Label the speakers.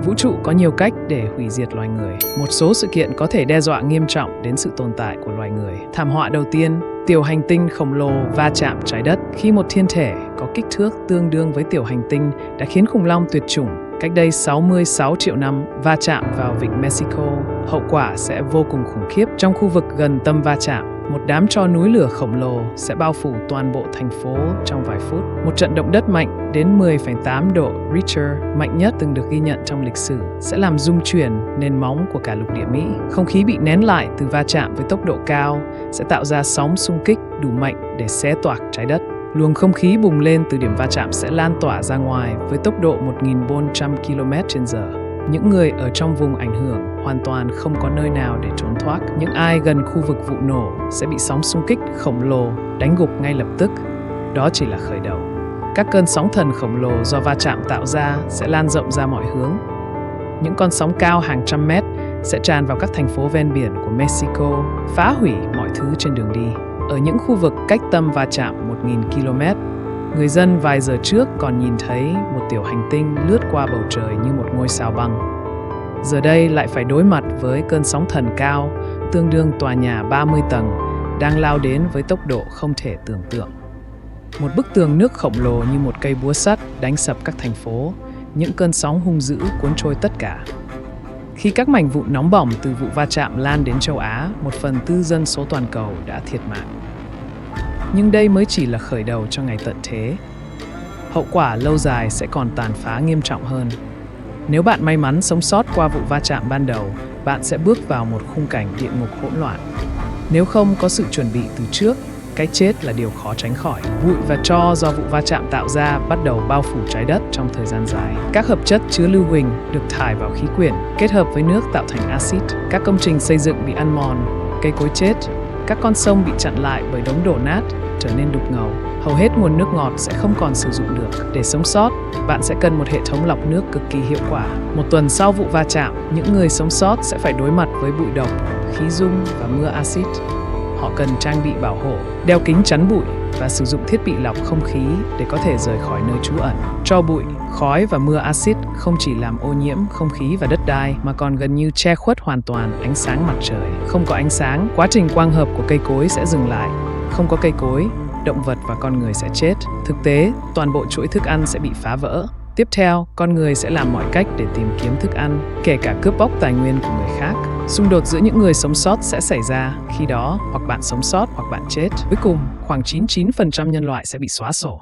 Speaker 1: Vũ trụ có nhiều cách để hủy diệt loài người. Một số sự kiện có thể đe dọa nghiêm trọng đến sự tồn tại của loài người. Thảm họa đầu tiên, tiểu hành tinh khổng lồ va chạm trái đất. Khi một thiên thể có kích thước tương đương với tiểu hành tinh đã khiến khủng long tuyệt chủng cách đây 66 triệu năm va chạm vào vịnh Mexico, hậu quả sẽ vô cùng khủng khiếp. Trong khu vực gần tâm va chạm, một đám tro núi lửa khổng lồ sẽ bao phủ toàn bộ thành phố trong vài phút. Một trận động đất mạnh đến 10,8 độ Richter, mạnh nhất từng được ghi nhận trong lịch sử, sẽ làm rung chuyển nền móng của cả lục địa Mỹ. Không khí bị nén lại từ va chạm với tốc độ cao sẽ tạo ra sóng xung kích đủ mạnh để xé toạc trái đất. Luồng không khí bùng lên từ điểm va chạm sẽ lan tỏa ra ngoài với tốc độ 1.400 km/h. Những người ở trong vùng ảnh hưởng hoàn toàn không có nơi nào để trốn thoát. Những ai gần khu vực vụ nổ sẽ bị sóng xung kích khổng lồ đánh gục ngay lập tức. Đó chỉ là khởi đầu. Các cơn sóng thần khổng lồ do va chạm tạo ra sẽ lan rộng ra mọi hướng. Những con sóng cao hàng trăm mét sẽ tràn vào các thành phố ven biển của Mexico, phá hủy mọi thứ trên đường đi. Ở những khu vực cách tâm va chạm 1.000 km, người dân vài giờ trước còn nhìn thấy một tiểu hành tinh lướt qua bầu trời như một ngôi sao băng. Giờ đây lại phải đối mặt với cơn sóng thần cao, tương đương tòa nhà 30 tầng, đang lao đến với tốc độ không thể tưởng tượng. Một bức tường nước khổng lồ như một cây búa sắt đánh sập các thành phố, những cơn sóng hung dữ cuốn trôi tất cả. Khi các mảnh vụn nóng bỏng từ vụ va chạm lan đến châu Á, 1/4 dân số toàn cầu đã thiệt mạng. Nhưng đây mới chỉ là khởi đầu cho ngày tận thế. Hậu quả lâu dài sẽ còn tàn phá nghiêm trọng hơn. Nếu bạn may mắn sống sót qua vụ va chạm ban đầu, bạn sẽ bước vào một khung cảnh địa ngục hỗn loạn. Nếu không có sự chuẩn bị từ trước, cái chết là điều khó tránh khỏi. Bụi và tro do vụ va chạm tạo ra bắt đầu bao phủ trái đất trong thời gian dài. Các hợp chất chứa lưu huỳnh được thải vào khí quyển, kết hợp với nước tạo thành axit. Các công trình xây dựng bị ăn mòn, cây cối chết, các con sông bị chặn lại bởi đống đổ nát, trở nên đục ngầu. Hầu hết nguồn nước ngọt sẽ không còn sử dụng được. Để sống sót, bạn sẽ cần một hệ thống lọc nước cực kỳ hiệu quả. Một tuần sau vụ va chạm, những người sống sót sẽ phải đối mặt với bụi độc, khí dung và mưa axit. Họ cần trang bị bảo hộ, đeo kính chắn bụi và sử dụng thiết bị lọc không khí để có thể rời khỏi nơi trú ẩn. Tro bụi, khói và mưa axit không chỉ làm ô nhiễm không khí và đất đai mà còn gần như che khuất hoàn toàn ánh sáng mặt trời. Không có ánh sáng, quá trình quang hợp của cây cối sẽ dừng lại. Không có cây cối, động vật và con người sẽ chết. Thực tế, toàn bộ chuỗi thức ăn sẽ bị phá vỡ. Tiếp theo, con người sẽ làm mọi cách để tìm kiếm thức ăn, kể cả cướp bóc tài nguyên của người khác. Xung đột giữa những người sống sót sẽ xảy ra, khi đó hoặc bạn sống sót hoặc bạn chết. Cuối cùng, khoảng 99% nhân loại sẽ bị xóa sổ.